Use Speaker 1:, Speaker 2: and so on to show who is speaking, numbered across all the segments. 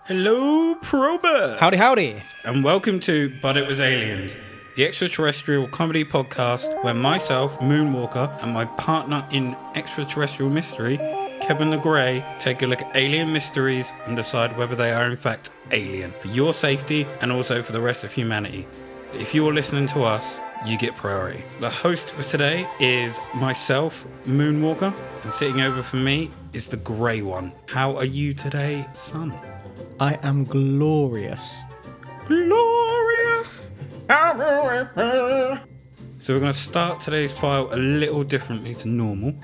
Speaker 1: Hello, Probert!
Speaker 2: Howdy, howdy.
Speaker 1: And welcome to But It Was Aliens, the extraterrestrial comedy podcast where myself, Moonwalker, and my partner in extraterrestrial mystery, Kevin the Grey, take a look at alien mysteries and decide whether they are in fact alien, for your safety and also for the rest of humanity. If you're listening to us, you get priority. The host for today is myself, Moonwalker, and sitting over for me is the Grey One. How are you today, son?
Speaker 2: I am glorious.
Speaker 1: Glorious! So we're going to start today's file a little differently to normal.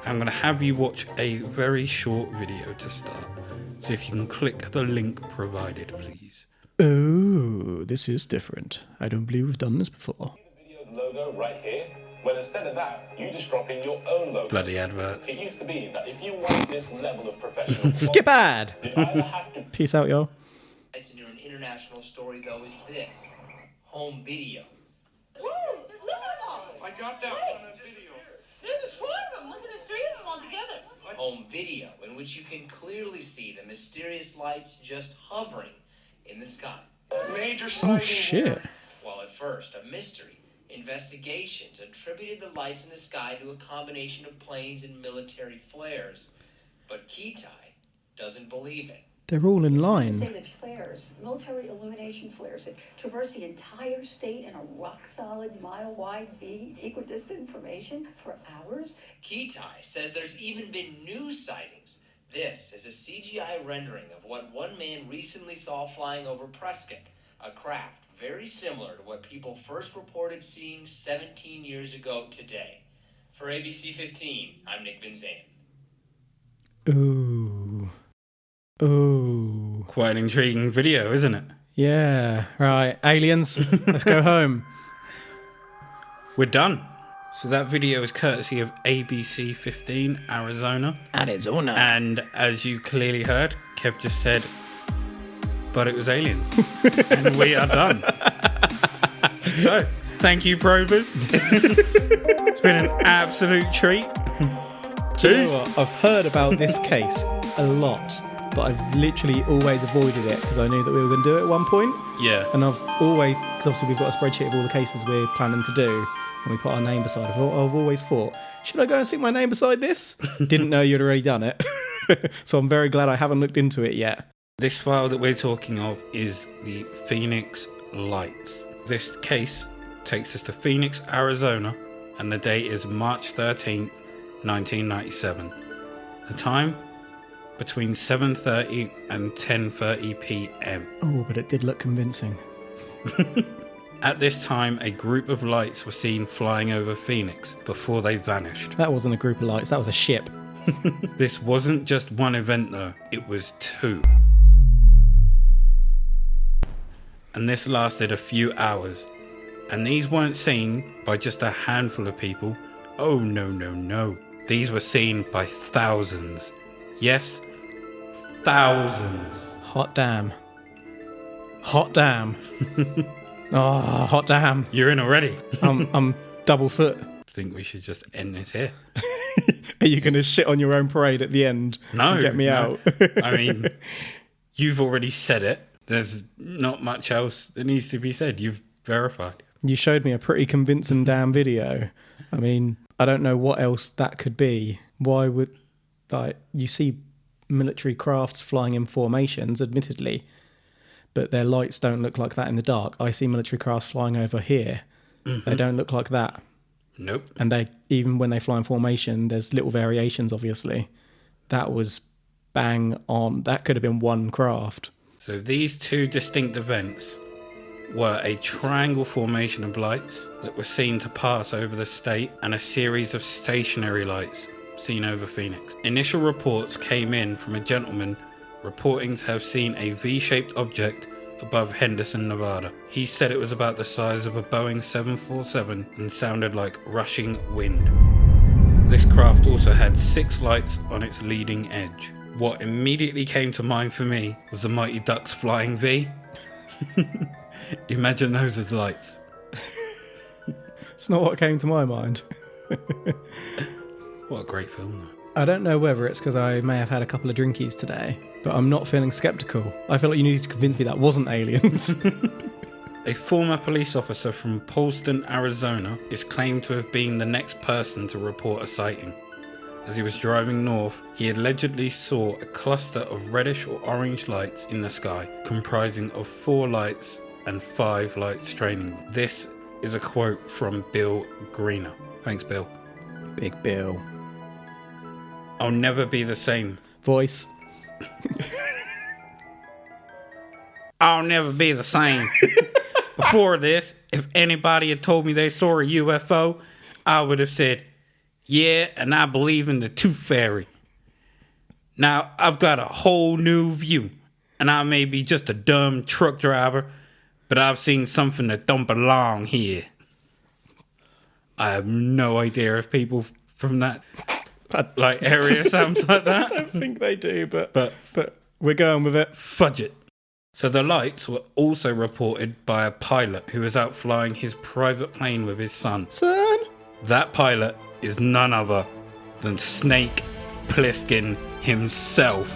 Speaker 1: I'm going to have you watch a very short video to start. So if you can click the link provided, please.
Speaker 2: Oh, this is different. I don't believe we've done this before.
Speaker 3: The video's logo right here. Well, instead of that, you just drop in your own logo.
Speaker 1: Bloody advert.
Speaker 3: It used to be that if you want this level of professional
Speaker 2: Skip ad!
Speaker 3: you either have to
Speaker 2: Peace out, y'all.
Speaker 4: It's in an international story, though, is this home video.
Speaker 5: Woo! There's look at them all.
Speaker 6: I got that one on video.
Speaker 5: There's 4 of them. Look at the 3 of them all together.
Speaker 4: Home video, in which you can clearly see the mysterious lights just hovering in the sky.
Speaker 6: Major sighting.
Speaker 2: Oh, shit.
Speaker 4: Well, at first, a mystery. Investigations attributed the lights in the sky to a combination of planes and military flares. But Kitai doesn't believe it.
Speaker 2: They're all in
Speaker 7: Say
Speaker 2: line.
Speaker 7: that flares, military illumination flares, that traverse the entire state in a rock-solid, mile-wide V, equidistant formation for hours.
Speaker 4: Kitai says there's even been news sightings. This is a CGI rendering of what one man recently saw flying over Prescott, a craft very similar to what people first reported seeing 17 years ago today. For ABC 15, I'm Nick Van Zandt.
Speaker 2: Ooh. Ooh.
Speaker 1: Quite an intriguing video, isn't it?
Speaker 2: Yeah. Right. Aliens, let's go home.
Speaker 1: We're done. So that video is courtesy of ABC 15, Arizona.
Speaker 2: Arizona.
Speaker 1: And as you clearly heard, Kev just said, but it was aliens. And we are done. So, thank you, probers. It's been an absolute treat.
Speaker 2: Do you know what? I've heard about this case a lot, but I've literally always avoided it because I knew that we were going to do it at one point.
Speaker 1: Yeah.
Speaker 2: And I've always, because obviously we've got a spreadsheet of all the cases we're planning to do, and we put our name beside it. I've always thought, should I go and stick my name beside this? Didn't know you'd already done it. So I'm very glad I haven't looked into it yet.
Speaker 1: This file that we're talking of is the Phoenix Lights. This case takes us to Phoenix, Arizona, and the date is March 13th, 1997. The time? Between 7:30 and 10:30 p.m.
Speaker 2: Oh, but it did look convincing.
Speaker 1: At this time, a group of lights were seen flying over Phoenix before they vanished.
Speaker 2: That wasn't a group of lights, that was a ship.
Speaker 1: This wasn't just one event though, it was 2. And this lasted a few hours. And these weren't seen by just a handful of people. Oh no, no, no. These were seen by thousands. Yes, thousands.
Speaker 2: Hot damn. Hot damn. Oh, hot damn.
Speaker 1: You're in already.
Speaker 2: I'm double foot.
Speaker 1: I think we should just end this here.
Speaker 2: Are you going to shit on your own parade at the end?
Speaker 1: No.
Speaker 2: And get me out.
Speaker 1: I mean, you've already said it. There's not much else that needs to be said. You've verified.
Speaker 2: You showed me a pretty convincing damn video. I mean, I don't know what else that could be. Why would, like, you see military crafts flying in formations, admittedly, but their lights don't look like that in the dark. I see military crafts flying over here. Mm-hmm. They don't look like that.
Speaker 1: Nope.
Speaker 2: And they, even when they fly in formation, there's little variations, obviously. That was bang on. That could have been one craft.
Speaker 1: So these 2 distinct events were a triangle formation of lights that were seen to pass over the state and a series of stationary lights seen over Phoenix. Initial reports came in from a gentleman reporting to have seen a V-shaped object above Henderson, Nevada. He said it was about the size of a Boeing 747 and sounded like rushing wind. This craft also had 6 lights on its leading edge. What immediately came to mind for me was the Mighty Ducks Flying V. Imagine those as lights.
Speaker 2: It's not what came to my mind.
Speaker 1: What a great film, though.
Speaker 2: I don't know whether it's because I may have had a couple of drinkies today, but I'm not feeling skeptical. I feel like you needed to convince me that wasn't aliens.
Speaker 1: A former police officer from Polston, Arizona, is claimed to have been the next person to report a sighting. As he was driving north, he allegedly saw a cluster of reddish or orange lights in the sky, comprising of 4 lights and 5 lights trailing them. This is a quote from Bill Greener. Thanks, Bill.
Speaker 2: Big Bill.
Speaker 1: I'll never be the same.
Speaker 2: Voice.
Speaker 1: I'll never be the same. Before this, if anybody had told me they saw a UFO, I would have said, yeah, and I believe in the Tooth Fairy. Now, I've got a whole new view, and I may be just a dumb truck driver, but I've seen something that don't belong here. I have no idea if people from that area sounds like that.
Speaker 2: I don't think they do, but
Speaker 1: But
Speaker 2: we're going with it.
Speaker 1: fudge it. So the lights were also reported by a pilot who was out flying his private plane with his son.
Speaker 2: Son!
Speaker 1: That pilot is none other than Snake Plissken himself,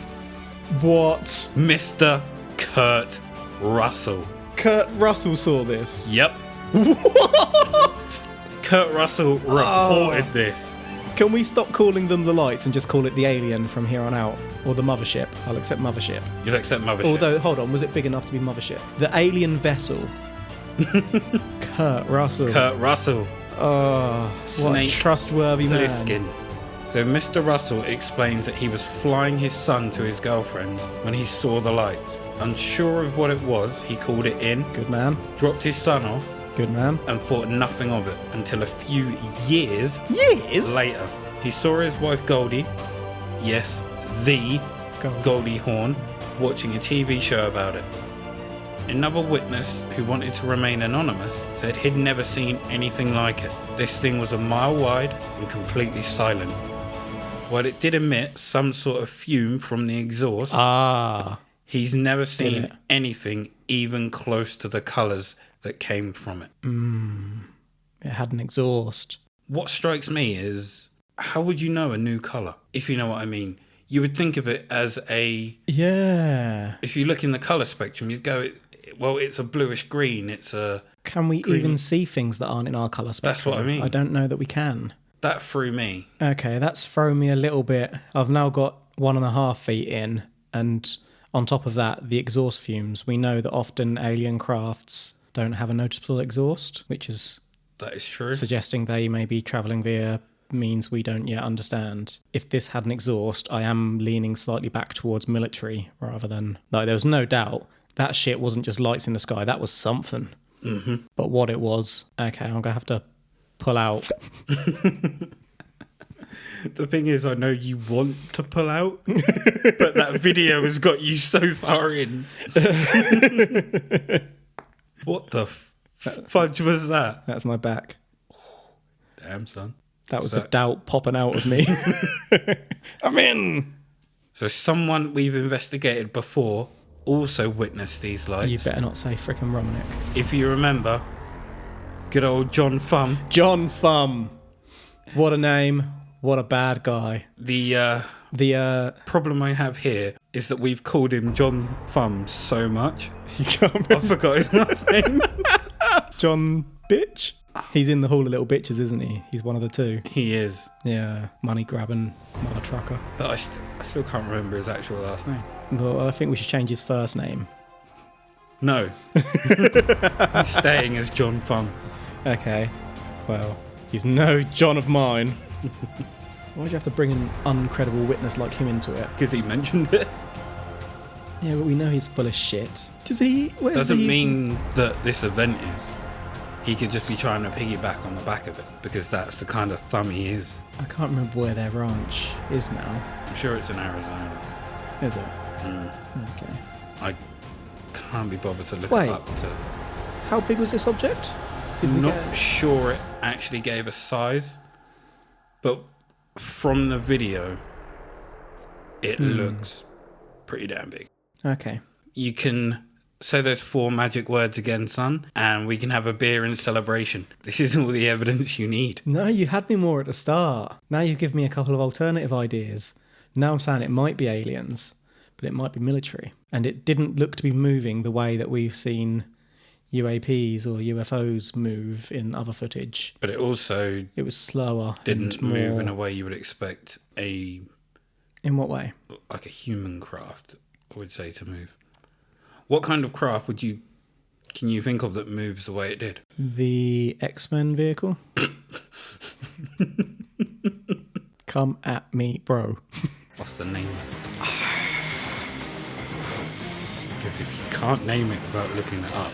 Speaker 2: What?
Speaker 1: Mr. Kurt Russell.
Speaker 2: Kurt Russell saw this.
Speaker 1: Yep,
Speaker 2: What?
Speaker 1: Kurt Russell reported this.
Speaker 2: Can we stop calling them the lights and just call it the alien from here on out? Or the mothership? I'll accept mothership.
Speaker 1: You'll accept mothership.
Speaker 2: Although, hold on, was it big enough to be mothership? The alien vessel. Kurt Russell.
Speaker 1: Kurt Russell
Speaker 2: Oh, what a
Speaker 1: Snake
Speaker 2: trustworthy man.
Speaker 1: Plissken. So Mr. Russell explains that he was flying his son to his girlfriend's when he saw the lights. Unsure of what it was, he called it in,
Speaker 2: Good man.
Speaker 1: dropped his son off,
Speaker 2: Good man.
Speaker 1: and thought nothing of it until a few years
Speaker 2: Years?
Speaker 1: later. He saw his wife Goldie, yes, the Goldie Hawn, watching a TV show about it. Another witness, who wanted to remain anonymous, said he'd never seen anything like it. This thing was a mile wide and completely silent. While it did emit some sort of fume from the exhaust, he's never seen
Speaker 2: it?
Speaker 1: anything even close to the colours that came from it.
Speaker 2: It had an exhaust.
Speaker 1: What strikes me is, how would you know a new colour? If you know what I mean. You would think of it as a...
Speaker 2: Yeah.
Speaker 1: If you look in the colour spectrum, you'd go, well, it's a bluish green, it's a...
Speaker 2: Can we
Speaker 1: Green.
Speaker 2: even see things that aren't in our colour spectrum?
Speaker 1: That's what I mean.
Speaker 2: I don't know that we can.
Speaker 1: That threw me.
Speaker 2: Okay, that's thrown me a little bit. I've now got 1.5 feet in, and on top of that, the exhaust fumes. We know that often alien crafts don't have a noticeable exhaust, which is
Speaker 1: That is true.
Speaker 2: suggesting they may be travelling via means we don't yet understand. If this had an exhaust, I am leaning slightly back towards military rather than... Like, there was no doubt that shit wasn't just lights in the sky. That was something.
Speaker 1: Mm-hmm.
Speaker 2: But what it was... Okay, I'm going to have to pull out.
Speaker 1: The thing is, I know you want to pull out, but that video has got you so far in. What the fudge was that?
Speaker 2: That's my back.
Speaker 1: Damn, son.
Speaker 2: That was
Speaker 1: So-
Speaker 2: the doubt popping out of me. I'm in!
Speaker 1: So someone we've investigated before also witnessed these lights.
Speaker 2: You better not say frickin' Romanik.
Speaker 1: If you remember, good old John Thumb.
Speaker 2: John Thumb. What a name. What a bad guy.
Speaker 1: The problem I have here is that we've called him John Thumb so much.
Speaker 2: You can't
Speaker 1: I
Speaker 2: remember.
Speaker 1: forgot his last name.
Speaker 2: John Bitch? He's in the Hall of Little Bitches, isn't he? He's one of the two.
Speaker 1: He is.
Speaker 2: Yeah, money grabbing mother trucker.
Speaker 1: But I still can't remember his actual last name.
Speaker 2: Well, I think we should change his first name.
Speaker 1: No. He's staying as John Thumb.
Speaker 2: Okay. Well, he's no John of mine. Why'd you have to bring an uncredible witness like him into it?
Speaker 1: Because he mentioned it.
Speaker 2: Yeah, but we know he's full of shit. Does he? Where does
Speaker 1: Doesn't
Speaker 2: he-
Speaker 1: mean that this event is. He could just be trying to piggyback on the back of it, because that's the kind of thumb he is.
Speaker 2: I can't remember where their ranch is now.
Speaker 1: I'm sure it's in Arizona.
Speaker 2: Is it?
Speaker 1: Mm.
Speaker 2: Okay.
Speaker 1: I can't be bothered to look
Speaker 2: Wait.
Speaker 1: it up.
Speaker 2: How big was this object? Did we
Speaker 1: Not
Speaker 2: get-
Speaker 1: sure it actually gave a size, but from the video, it looks pretty damn big.
Speaker 2: Okay.
Speaker 1: You can Say those 4 magic words again, son, and we can have a beer in celebration. This is all the evidence you need.
Speaker 2: No, you had me more at the start. Now you give me a couple of alternative ideas. Now I'm saying it might be aliens, but it might be military. And it didn't look to be moving the way that we've seen UAPs or UFOs move in other footage.
Speaker 1: But it also
Speaker 2: It was slower.
Speaker 1: didn't
Speaker 2: and more...
Speaker 1: move in a way you would expect
Speaker 2: In what way?
Speaker 1: like a human craft, I would say, to move. What kind of craft can you think of that moves the way it did?
Speaker 2: The X-Men vehicle? Come at me, bro.
Speaker 1: What's the name of it? Because if you can't name it without looking it up,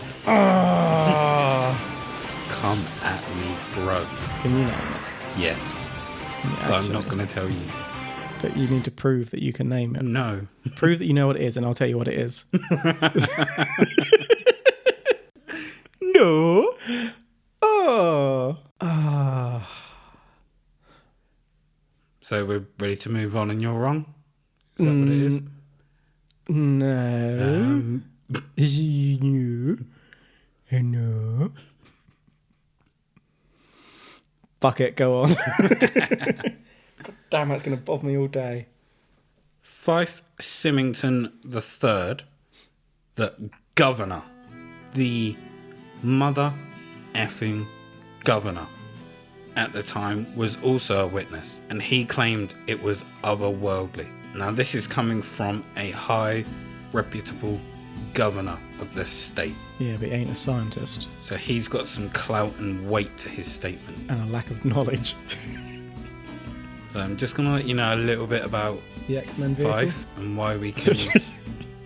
Speaker 1: come at me, bro.
Speaker 2: Can you name it?
Speaker 1: Yes,
Speaker 2: Can you
Speaker 1: but I'm
Speaker 2: actually?
Speaker 1: not going to tell you.
Speaker 2: But you need to prove that you can name it.
Speaker 1: No.
Speaker 2: Prove that you know what it is, and I'll tell you what it is.
Speaker 1: No.
Speaker 2: Oh.
Speaker 1: So we're ready to move on, and you're wrong? Is that what it is?
Speaker 2: No. No. Fuck it, go on. God damn, that's going to bother me all day.
Speaker 1: Fife Symington III, the governor, the mother effing governor at the time, was also a witness, and he claimed it was otherworldly. Now this is coming from a high reputable governor of the state,
Speaker 2: Yeah, but he ain't a scientist.
Speaker 1: so he's got some clout and weight to his statement.
Speaker 2: And a lack of knowledge.
Speaker 1: So I'm just going to let you know a little bit about
Speaker 2: The X-Men vehicle?
Speaker 1: Fife and why we can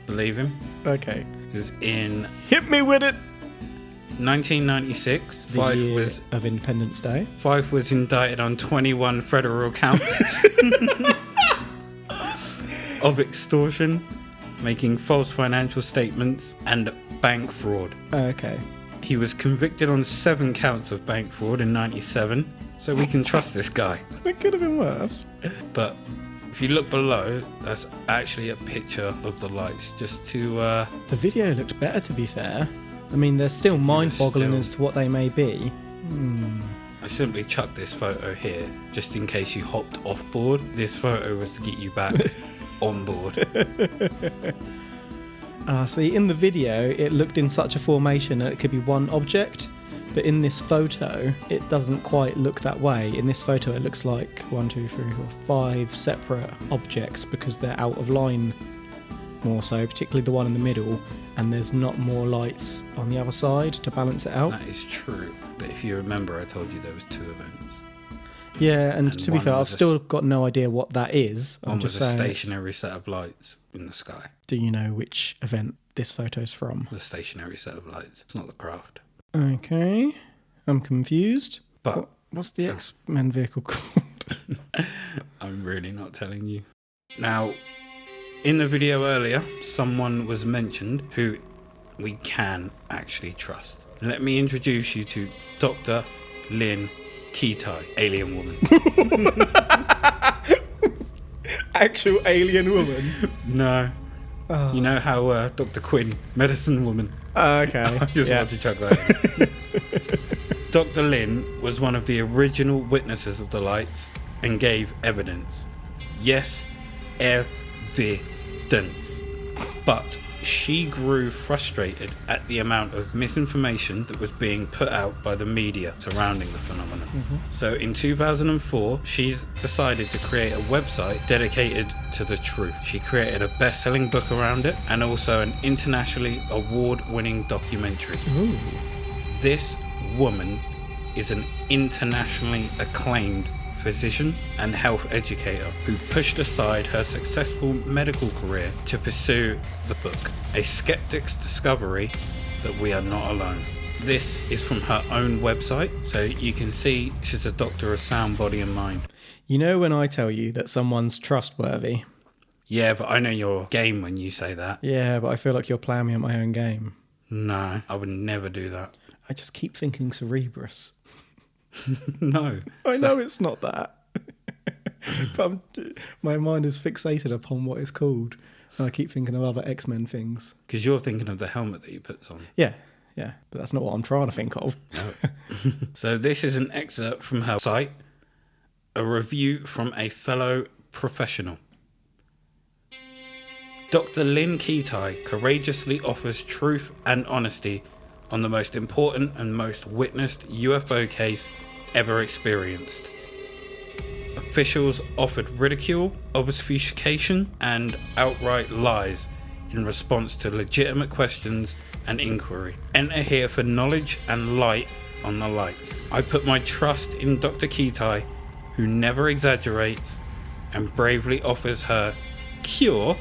Speaker 1: believe him.
Speaker 2: Okay.
Speaker 1: Is in
Speaker 2: Hit me with it!
Speaker 1: 1996,
Speaker 2: The year of Independence Day.
Speaker 1: Fife was indicted on 21 federal counts of extortion, making false financial statements, and bank fraud.
Speaker 2: Okay.
Speaker 1: He was convicted on 7 counts of bank fraud in 97, so we can trust this guy.
Speaker 2: It could have been worse.
Speaker 1: But if you look below, that's actually a picture of the lights, just to...
Speaker 2: The video looked better, to be fair. I mean, they're still mind-boggling
Speaker 1: still.
Speaker 2: as to what they may be.
Speaker 1: I simply chucked this photo here, just in case you hopped off board. This photo was to get you back on board.
Speaker 2: See, in the video, it looked in such a formation that it could be one object, but in this photo, it doesn't quite look that way. In this photo, it looks like 1, 2, 3, 4, 5 separate objects because they're out of line more so, particularly the one in the middle, and there's not more lights on the other side to balance it out.
Speaker 1: That is true. But if you remember, I told you there was 2 events.
Speaker 2: Yeah, and to be
Speaker 1: one
Speaker 2: fair, I've
Speaker 1: was
Speaker 2: still got no idea what that is. I'm
Speaker 1: One
Speaker 2: just
Speaker 1: was a
Speaker 2: saying.
Speaker 1: stationary set of lights in the sky.
Speaker 2: Do you know which event this photo's from?
Speaker 1: The stationary set of lights. It's not the craft.
Speaker 2: Okay, I'm confused.
Speaker 1: But
Speaker 2: What's the X-Men vehicle called?
Speaker 1: I'm really not telling you. Now, in the video earlier, someone was mentioned who we can actually trust. Let me introduce you to Dr. Lynn Kitai, alien woman.
Speaker 2: Actual alien woman.
Speaker 1: No. You know how Dr. Quinn, medicine woman.
Speaker 2: Okay.
Speaker 1: I just wanted to chuck that in. Dr. Lynn was one of the original witnesses of the lights and gave evidence. Yes, evidence. But she grew frustrated at the amount of misinformation that was being put out by the media surrounding the phenomenon. So in 2004, she decided to create a website dedicated to the truth. She created a best-selling book around it and also an internationally award-winning documentary.
Speaker 2: Ooh.
Speaker 1: This woman is an internationally acclaimed physician and health educator who pushed aside her successful medical career to pursue the book, A Skeptic's Discovery That We Are Not Alone. This is from her own website, so you can see she's a doctor of sound body and mind.
Speaker 2: You know when I tell you that someone's trustworthy?
Speaker 1: Yeah, but I know your game when you say that.
Speaker 2: Yeah, but I feel like you're playing me at my own game.
Speaker 1: No, I would never do that.
Speaker 2: I just keep thinking Cerebrus.
Speaker 1: No.
Speaker 2: I know it's not that. But my mind is fixated upon what it's called. And I keep thinking of other X-Men things.
Speaker 1: Because you're thinking of the helmet that he puts on.
Speaker 2: Yeah. But that's not what I'm trying to think of.
Speaker 1: No. So this is an excerpt from her site, a review from a fellow professional. Dr. Lynn Keatai courageously offers truth and honesty on the most important and most witnessed UFO case ever experienced. Officials offered ridicule, obfuscation, and outright lies in response to legitimate questions and inquiry. Enter here for knowledge and light on the lights. I put my trust in Dr. Keatai, who never exaggerates and bravely offers her cure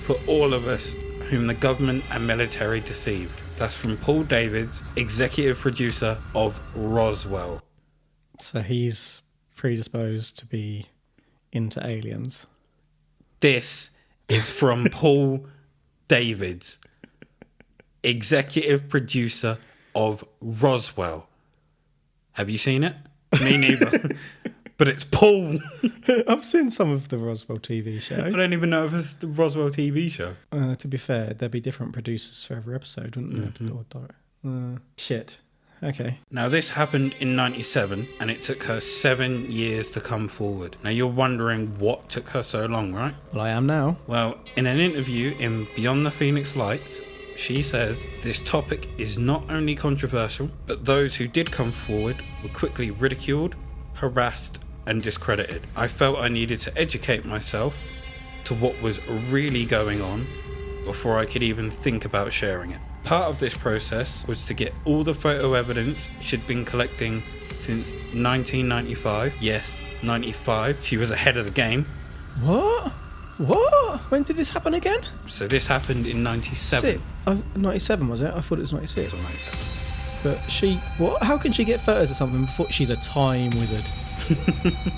Speaker 1: for all of us whom the government and military deceived. That's from Paul Davids, executive producer of Roswell.
Speaker 2: So he's predisposed to be into aliens.
Speaker 1: This is from Paul Davids, executive producer of Roswell. Have you seen it? Me neither. But it's Paul.
Speaker 2: I've seen some of the Roswell TV show.
Speaker 1: I don't even know if it's the Roswell TV show.
Speaker 2: To be fair, there'd be different producers for every episode, wouldn't there? Or shit. Okay.
Speaker 1: Now, this happened in 97, and it took her 7 years to come forward. Now, you're wondering what took her so long, right?
Speaker 2: Well, I am now.
Speaker 1: Well, in an interview in Beyond the Phoenix Lights, she says, this topic is not only controversial, but those who did come forward were quickly ridiculed, harassed, and discredited. I felt I needed to educate myself to what was really going on before I could even think about sharing it. Part of this process was to get all the photo evidence she'd been collecting since 1995. Yes, 95. She was ahead of the game.
Speaker 2: What? When did this happen again?
Speaker 1: So this happened in 97.
Speaker 2: 97 was it? I thought it was 96.
Speaker 1: Or 97.
Speaker 2: But what? How can she get photos of something before she's a time wizard?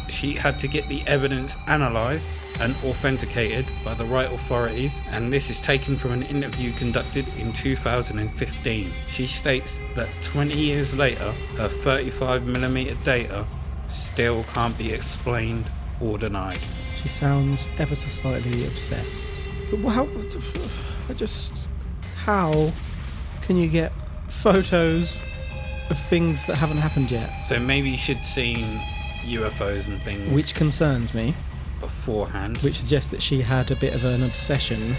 Speaker 1: She had to get the evidence analysed and authenticated by the right authorities, and this is taken from an interview conducted in 2015. She states that 20 years later, her 35mm data still can't be explained or denied.
Speaker 2: She sounds ever so slightly obsessed. But how can you get photos of things that haven't happened yet?
Speaker 1: So maybe she'd seen UFOs and things
Speaker 2: which concerns me
Speaker 1: beforehand,
Speaker 2: which suggests that she had a bit of an obsession,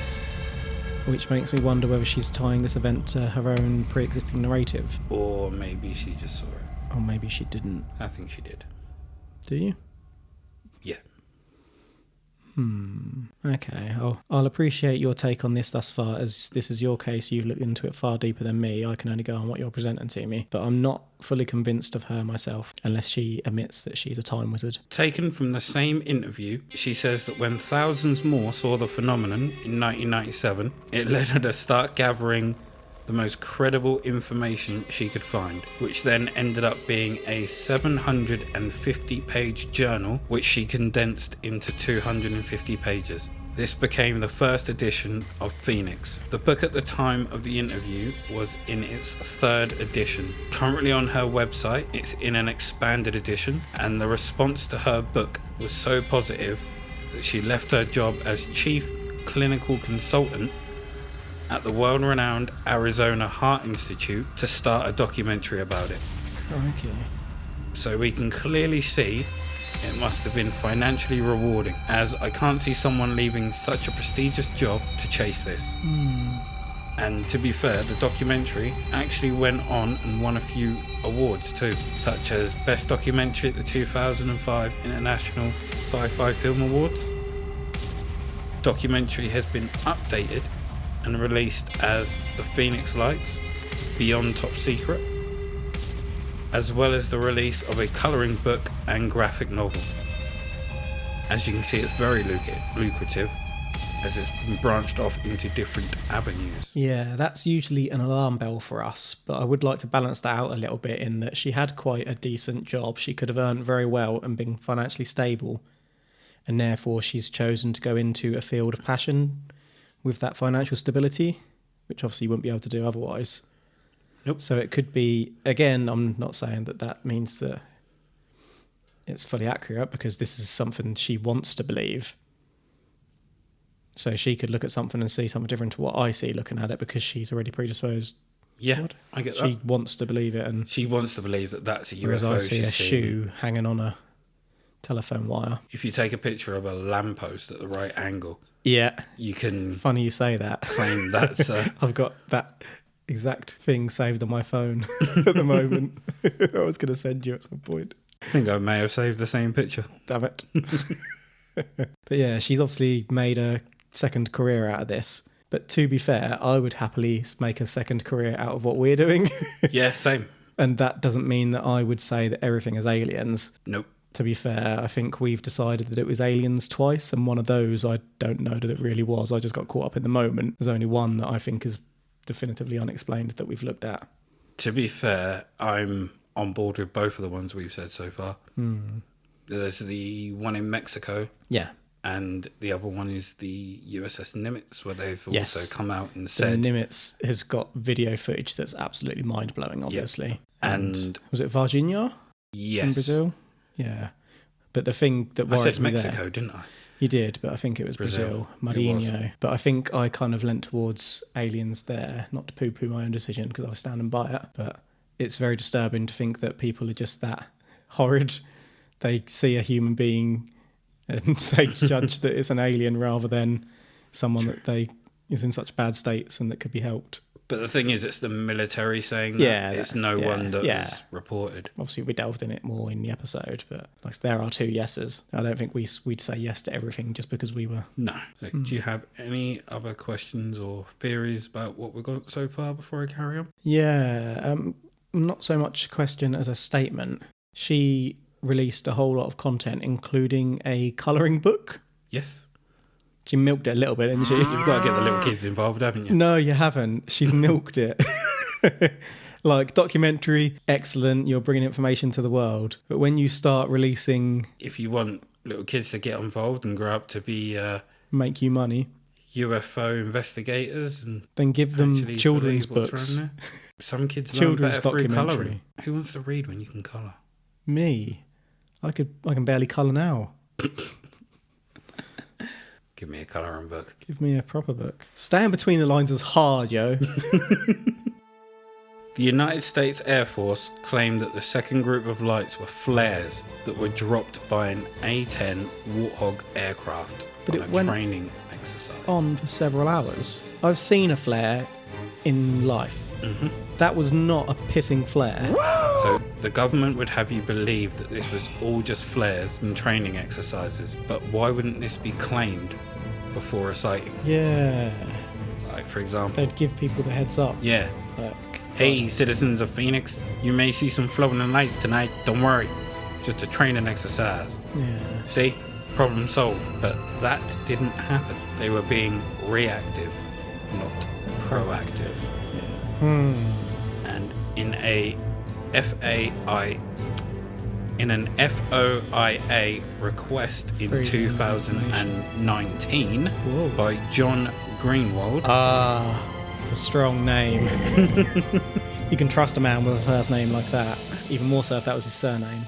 Speaker 2: which makes me wonder whether she's tying this event to her own pre-existing narrative,
Speaker 1: or maybe she just saw it,
Speaker 2: or maybe she didn't.
Speaker 1: I think she did.
Speaker 2: Do you?
Speaker 1: Yeah.
Speaker 2: Okay, I'll appreciate your take on this thus far, as this is your case. You've looked into it far deeper than me. I can only go on what you're presenting to me, but I'm not fully convinced of her myself, unless she admits that she's a time wizard.
Speaker 1: Taken from the same interview, she says that when thousands more saw the phenomenon in 1997, it led her to start gathering the most credible information she could find, which then ended up being a 750-page journal, which she condensed into 250 pages. This became the first edition of Phoenix. The book at the time of the interview was in its 3rd edition. Currently on her website, it's in an expanded edition, and the response to her book was so positive that she left her job as chief clinical consultant at the world-renowned Arizona Heart Institute to start a documentary about it.
Speaker 2: Okay.
Speaker 1: So we can clearly see it must have been financially rewarding, as I can't see someone leaving such a prestigious job to chase this. And to be fair, the documentary actually went on and won a few awards too, such as Best Documentary at the 2005 International Sci-Fi Film Awards. Documentary has been updated and released as The Phoenix Lights, Beyond Top Secret, as well as the release of a colouring book and graphic novel. As you can see, it's very lucrative, as it's been branched off into different avenues.
Speaker 2: Yeah, that's usually an alarm bell for us, but I would like to balance that out a little bit in that she had quite a decent job. She could have earned very well and been financially stable, and therefore she's chosen to go into a field of passion with that financial stability, which obviously you wouldn't be able to do otherwise.
Speaker 1: Nope.
Speaker 2: So it could be, again, I'm not saying that means that it's fully accurate because this is something she wants to believe. So she could look at something and see something different to what I see looking at it because she's already predisposed.
Speaker 1: Yeah, I get that.
Speaker 2: She wants to believe it, and
Speaker 1: She wants to believe that that's a
Speaker 2: whereas
Speaker 1: UFO
Speaker 2: I see a
Speaker 1: she's seen.
Speaker 2: shoe hanging on a telephone wire.
Speaker 1: If you take a picture of a lamppost at the right angle,
Speaker 2: Yeah,
Speaker 1: you can
Speaker 2: funny you say that.
Speaker 1: claim that's
Speaker 2: I've got that exact thing saved on my phone at the moment. I was going to send you at some point.
Speaker 1: I think I may have saved the same picture.
Speaker 2: Damn it. But yeah, she's obviously made a second career out of this. But to be fair, I would happily make a second career out of what we're doing.
Speaker 1: Yeah, same.
Speaker 2: And that doesn't mean that I would say that everything is aliens.
Speaker 1: Nope.
Speaker 2: To be fair, I think we've decided that it was aliens twice, and one of those I don't know that it really was. I just got caught up in the moment. There's only one that I think is definitively unexplained that we've looked at.
Speaker 1: To be fair, I'm on board with both of the ones we've said so far. There's the one in Mexico,
Speaker 2: Yeah.
Speaker 1: and the other one is the USS Nimitz, where they've
Speaker 2: Yes.
Speaker 1: also come out and
Speaker 2: The
Speaker 1: said...
Speaker 2: Nimitz has got video footage that's absolutely mind-blowing, obviously.
Speaker 1: And
Speaker 2: was it Varginha
Speaker 1: yes.
Speaker 2: in Brazil? Yeah. But the thing that
Speaker 1: I
Speaker 2: worries
Speaker 1: said
Speaker 2: me
Speaker 1: Mexico,
Speaker 2: there...
Speaker 1: didn't I?
Speaker 2: You did, but I think it was
Speaker 1: Brazil.
Speaker 2: Brazil,
Speaker 1: It was.
Speaker 2: Marinho. But I think I kind of leant towards aliens there, not to poo-poo my own decision because I was standing by it. But it's very disturbing to think that people are just that horrid. They see a human being and they judge that it's an alien rather than someone that they is in such bad states and that could be helped.
Speaker 1: But the thing is, it's the military saying that.
Speaker 2: Yeah,
Speaker 1: It's no one that
Speaker 2: yeah.
Speaker 1: was reported.
Speaker 2: Obviously, we delved in it more in the episode, but like there are 2 yeses. I don't think we'd say yes to everything just because we were...
Speaker 1: No. Do you have any other questions or theories about what we've got so far before I carry on?
Speaker 2: Yeah, not so much a question as a statement. She released a whole lot of content, including a colouring book.
Speaker 1: Yes.
Speaker 2: She milked it a little bit, didn't she?
Speaker 1: You've got to get the little kids involved, haven't you?
Speaker 2: No, you haven't. She's milked it. Like, documentary, excellent, you're bringing information to the world. But when you start releasing...
Speaker 1: If you want little kids to get involved and grow up to be
Speaker 2: make you money,
Speaker 1: UFO investigators and
Speaker 2: then give them
Speaker 1: actually
Speaker 2: children's
Speaker 1: believe what's
Speaker 2: books.
Speaker 1: around there. Some kids learn
Speaker 2: Children's
Speaker 1: better through
Speaker 2: documentary.
Speaker 1: colouring. Who wants to read when you can colour?
Speaker 2: Me? I can barely colour now.
Speaker 1: Give me a colouring book.
Speaker 2: Give me a proper book. Staying between the lines is hard, yo.
Speaker 1: The United States Air Force claimed that the second group of lights were flares that were dropped by an A-10 Warthog aircraft
Speaker 2: But
Speaker 1: on
Speaker 2: it
Speaker 1: a
Speaker 2: went
Speaker 1: training exercise.
Speaker 2: On for several hours. I've seen a flare in life. That was not a pissing flare.
Speaker 1: So the government would have you believe that this was all just flares and training exercises, but why wouldn't this be claimed before a sighting?
Speaker 2: Yeah.
Speaker 1: Like, for example,
Speaker 2: They'd give people the heads up.
Speaker 1: yeah,
Speaker 2: Like,
Speaker 1: hey, citizens of Phoenix, you may see some floating lights tonight. Don't worry, just a training exercise.
Speaker 2: yeah.
Speaker 1: See, problem solved. But that didn't happen. They were being reactive, not proactive. And in an FOIA request in 2019
Speaker 2: Whoa.
Speaker 1: by John Greenwald,
Speaker 2: Ah, it's a strong name. You can trust a man with a first name like that. Even more so if that was his surname.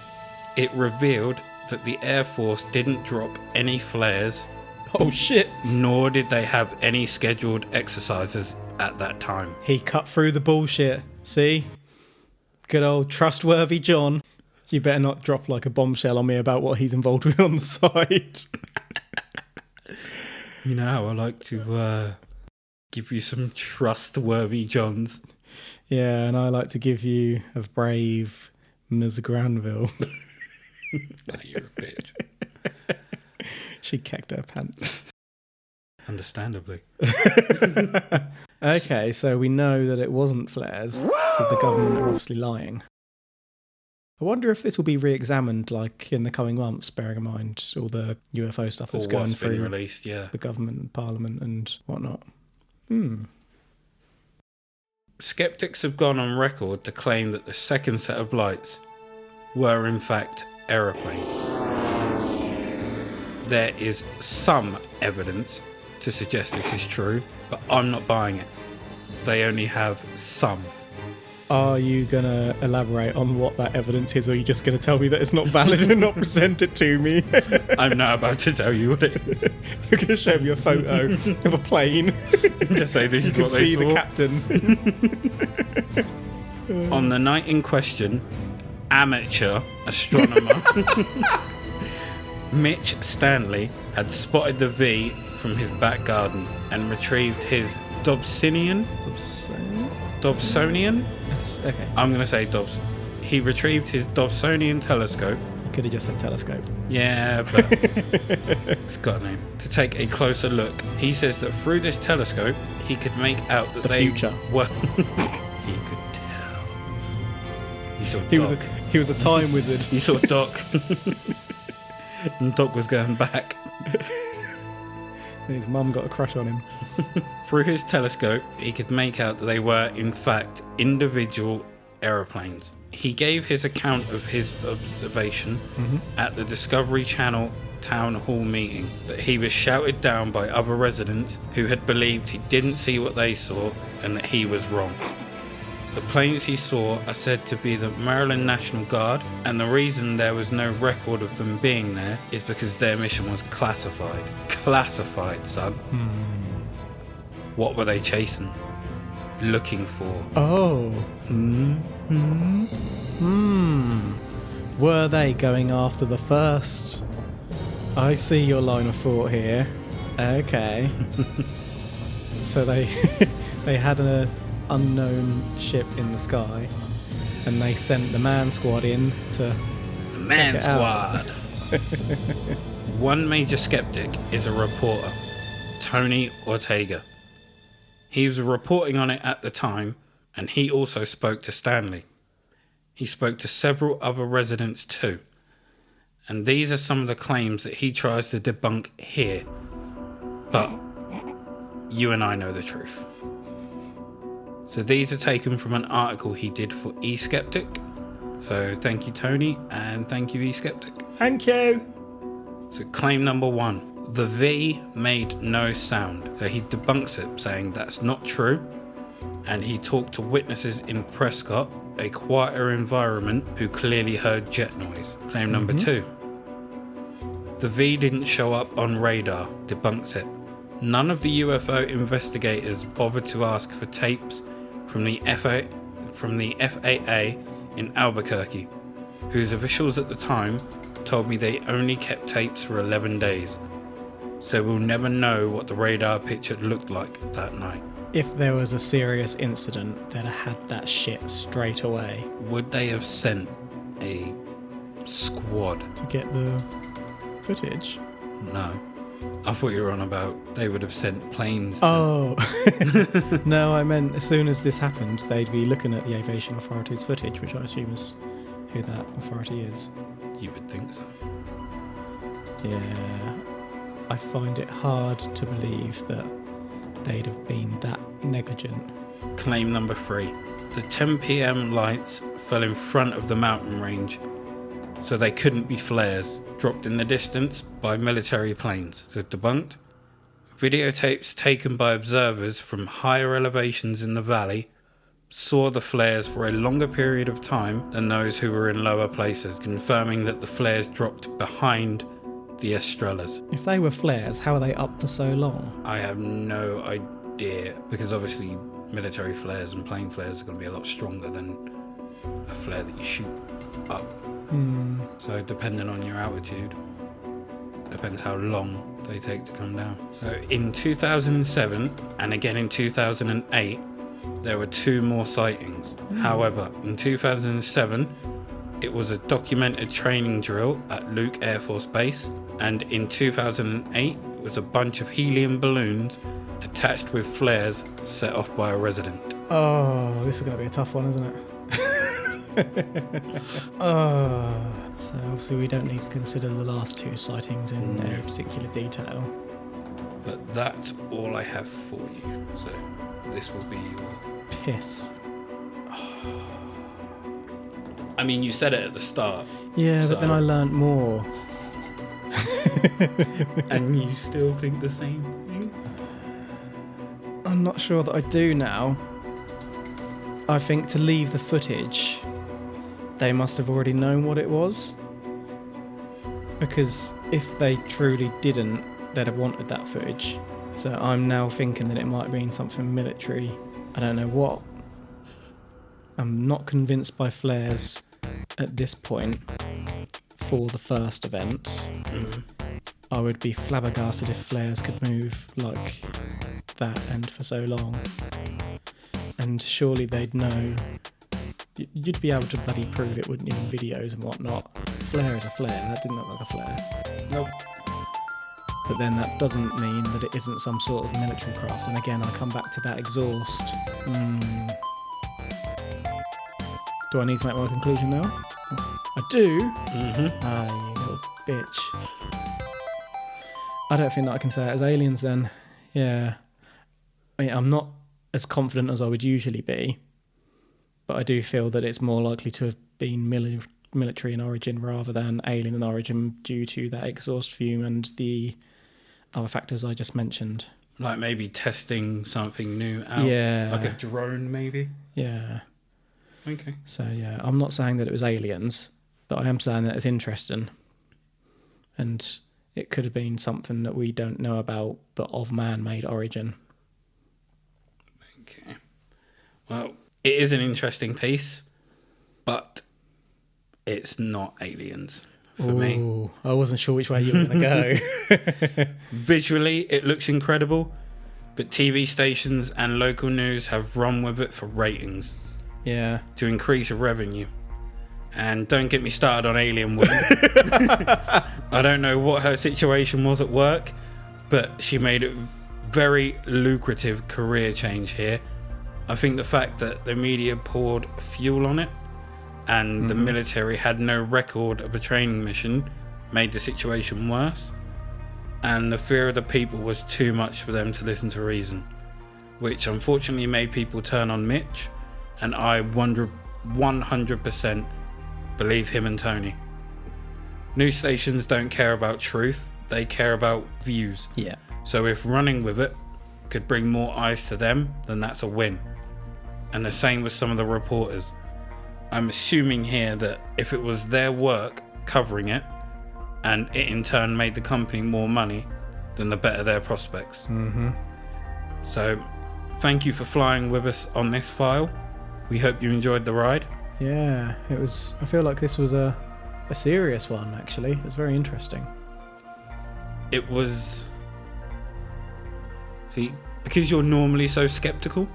Speaker 1: it revealed that the Air Force didn't drop any flares,
Speaker 2: Oh shit.
Speaker 1: nor did they have any scheduled exercises at that time.
Speaker 2: He cut through the bullshit. See? Good old trustworthy John. You better not drop like a bombshell on me about what he's involved with on the side.
Speaker 1: You know how I like to give you some trustworthy Johns.
Speaker 2: Yeah, and I like to give you a brave Ms. Granville.
Speaker 1: No, you're a bitch.
Speaker 2: She kecked her pants.
Speaker 1: Understandably.
Speaker 2: Okay, so we know that it wasn't flares, so the government are obviously lying. I wonder if this will be re-examined, like, in the coming months, bearing in mind all the UFO stuff that's
Speaker 1: Or
Speaker 2: going
Speaker 1: what's been
Speaker 2: through
Speaker 1: released, yeah.
Speaker 2: the government and parliament and whatnot.
Speaker 1: Skeptics have gone on record to claim that the second set of lights were in fact aeroplanes. There is some evidence to suggest this is true, but I'm not buying it. They only have some.
Speaker 2: Are you going to elaborate on what that evidence is, or are you just going to tell me that it's not valid and not present it to me?
Speaker 1: I'm now about to tell you what it is.
Speaker 2: You're going to show me a photo of a plane.
Speaker 1: To say this
Speaker 2: You
Speaker 1: is
Speaker 2: can
Speaker 1: what they
Speaker 2: see
Speaker 1: saw.
Speaker 2: the captain.
Speaker 1: On the night in question, amateur astronomer Mitch Stanley had spotted the V from his back garden and retrieved his Dobsonian?
Speaker 2: Yes, okay.
Speaker 1: I'm going to say Dobbs. He retrieved his Dobsonian telescope.
Speaker 2: You could have just said telescope.
Speaker 1: Yeah, but it's got a name. To take a closer look, he says that through this telescope, he could make out that
Speaker 2: The
Speaker 1: they
Speaker 2: future.
Speaker 1: were. He could tell. He saw Doc.
Speaker 2: He was a time wizard.
Speaker 1: He saw Doc. And Doc was going back.
Speaker 2: And his mum got a crush on him.
Speaker 1: Through his telescope, he could make out that they were, in fact, individual aeroplanes. He gave his account of his observation at the Discovery Channel town hall meeting, but he was shouted down by other residents who had believed he didn't see what they saw and that he was wrong. The planes he saw are said to be the Maryland National Guard, and the reason there was no record of them being there is because their mission was classified. Classified, son. What were they chasing? Looking for?
Speaker 2: Oh. Were they going after the first? I see your line of thought here. Okay. So they had an unknown ship in the sky, and they sent the man squad in to
Speaker 1: The Man
Speaker 2: check it out.
Speaker 1: Squad. One major skeptic is a reporter, Tony Ortega. He was reporting on it at the time, and he also spoke to Stanley. He spoke to several other residents too. And these are some of the claims that he tries to debunk here. But you and I know the truth. So these are taken from an article he did for eSkeptic. So thank you, Tony, and thank you, eSkeptic.
Speaker 2: Thank you.
Speaker 1: So claim number 1. The V made no sound. So he debunks it, saying that's not true. And he talked to witnesses in Prescott, a quieter environment, who clearly heard jet noise. Claim number 2. The V didn't show up on radar. Debunks it. None of the UFO investigators bothered to ask for tapes from the FAA in Albuquerque, whose officials at the time told me they only kept tapes for 11 days. So we'll never know what the radar picture looked like that night.
Speaker 2: If there was a serious incident, they'd have had that shit straight away
Speaker 1: Would they have sent a squad?
Speaker 2: to get the footage.
Speaker 1: No. I thought you were on about they would have sent planes to...
Speaker 2: Oh. No, I meant as soon as this happened, they'd be looking at the aviation authority's footage, which I assume is who that authority is.
Speaker 1: You would think so.
Speaker 2: Yeah. I find it hard to believe that they'd have been that negligent.
Speaker 1: Claim number 3. The 10 p.m. lights fell in front of the mountain range, so they couldn't be flares dropped in the distance by military planes. So debunked. Videotapes taken by observers from higher elevations in the valley saw the flares for a longer period of time than those who were in lower places, confirming that the flares dropped behind the Estrellas.
Speaker 2: If they were flares, how are they up for so long?
Speaker 1: I have no idea, because obviously military flares and plane flares are going to be a lot stronger than a flare that you shoot up. So depending on your altitude, depends how long they take to come down. So in 2007 and again in 2008, there were 2 more sightings. However, in 2007, it was a documented training drill at Luke Air Force Base, and in 2008, it was a bunch of helium balloons attached with flares set off by a resident.
Speaker 2: Oh, this is going to be a tough one, isn't it? So obviously we don't need to consider the last 2 sightings in any particular detail.
Speaker 1: But that's all I have for you. So this will be your...
Speaker 2: Piss.
Speaker 1: I mean, you said it at the start.
Speaker 2: Yeah,
Speaker 1: so-
Speaker 2: but then I learnt more.
Speaker 1: And you still think the same thing?
Speaker 2: I'm not sure that I do now. I think to leave the footage, they must have already known what it was. Because if they truly didn't, they'd have wanted that footage. So I'm now thinking that it might have been something military. I don't know what. I'm not convinced by flares at this point for the first event. I would be flabbergasted if flares could move like that and for so long. And surely they'd know. You'd be able to bloody prove it, wouldn't you, in videos and whatnot. Flare is a flare. That didn't look like a flare.
Speaker 1: Nope.
Speaker 2: But then that doesn't mean that it isn't some sort of military craft. And again, I come back to that exhaust. Do I need to make my conclusion now? I do. Ah, you little bitch. I don't think that I can say it as aliens then. Yeah. I mean, I'm not as confident as I would usually be, but I do feel that it's more likely to have been military in origin rather than alien in origin due to that exhaust fume and the other factors I just mentioned.
Speaker 1: Like maybe testing something new out.
Speaker 2: Yeah.
Speaker 1: Like a drone, maybe.
Speaker 2: Yeah.
Speaker 1: Okay.
Speaker 2: So, yeah, I'm not saying that it was aliens, but I am saying that it's interesting. And it could have been something that we don't know about, but of man-made origin.
Speaker 1: Okay. Well, it is an interesting piece, but it's not aliens for me.
Speaker 2: I wasn't sure which way you were going to go.
Speaker 1: Visually, it looks incredible, but TV stations and local news have run with it for ratings.
Speaker 2: Yeah.
Speaker 1: To increase revenue. And don't get me started on Alien Woman. I don't know what her situation was at work, but she made a very lucrative career change here. I think the fact that the media poured fuel on it and the military had no record of a training mission made the situation worse. And the fear of the people was too much for them to listen to reason, which unfortunately made people turn on Mitch. And I 100% believe him and Tony. News stations don't care about truth, they care about views.
Speaker 2: Yeah.
Speaker 1: So if running with it could bring more eyes to them, then that's a win. And the same with some of the reporters. I'm assuming here that if it was their work covering it, and it in turn made the company more money, then the better their prospects. So thank you for flying with us on this file. We hope you enjoyed the ride.
Speaker 2: Yeah, it was. I feel like this was a serious one, actually. It was very interesting.
Speaker 1: It was... See, because you're normally so sceptical,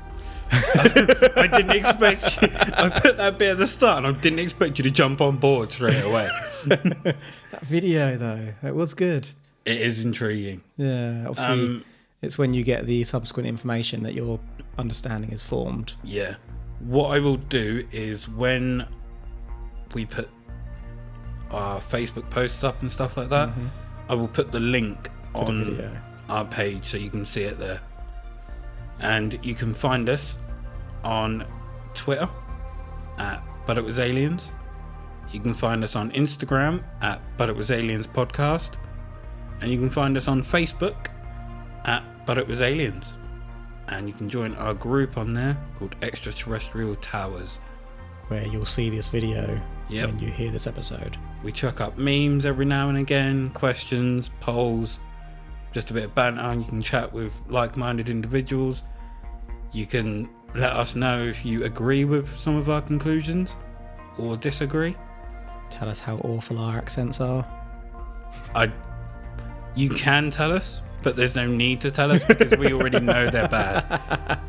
Speaker 1: I didn't expect you... I put that bit at the start and I didn't expect you to jump on board straight away.
Speaker 2: That video, though, it was good.
Speaker 1: It is intriguing.
Speaker 2: Yeah, obviously, it's when you get the subsequent information that your understanding is formed.
Speaker 1: Yeah. What I will do is when we put our Facebook posts up and stuff like that, I will put the link on
Speaker 2: the video.
Speaker 1: Our page so you can see it there. And you can find us on Twitter at But It Was Aliens. You can find us on Instagram at But It Was Aliens Podcast. And you can find us on Facebook at But It Was Aliens. And you can join our group on there called Extraterrestrial Towers,
Speaker 2: where you'll see this video
Speaker 1: Yep.
Speaker 2: when you hear this episode.
Speaker 1: We chuck up memes every now and again, questions, polls, just a bit of banter, and you can chat with like-minded individuals. You can let us know if you agree with some of our conclusions or disagree.
Speaker 2: Tell us how awful our accents are.
Speaker 1: You can tell us, but there's no need to tell us because we already know they're bad.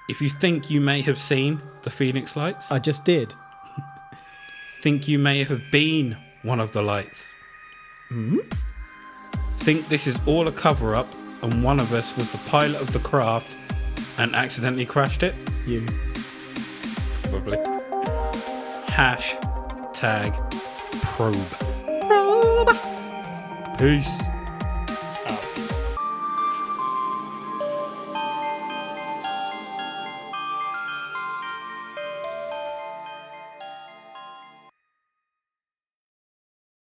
Speaker 1: If you think you may have seen the Phoenix Lights,
Speaker 2: I just did.
Speaker 1: think you may have been one of the lights. Think this is all a cover-up and one of us was the pilot of the craft and accidentally crashed it?
Speaker 2: You.
Speaker 1: Probably. #probe. Peace.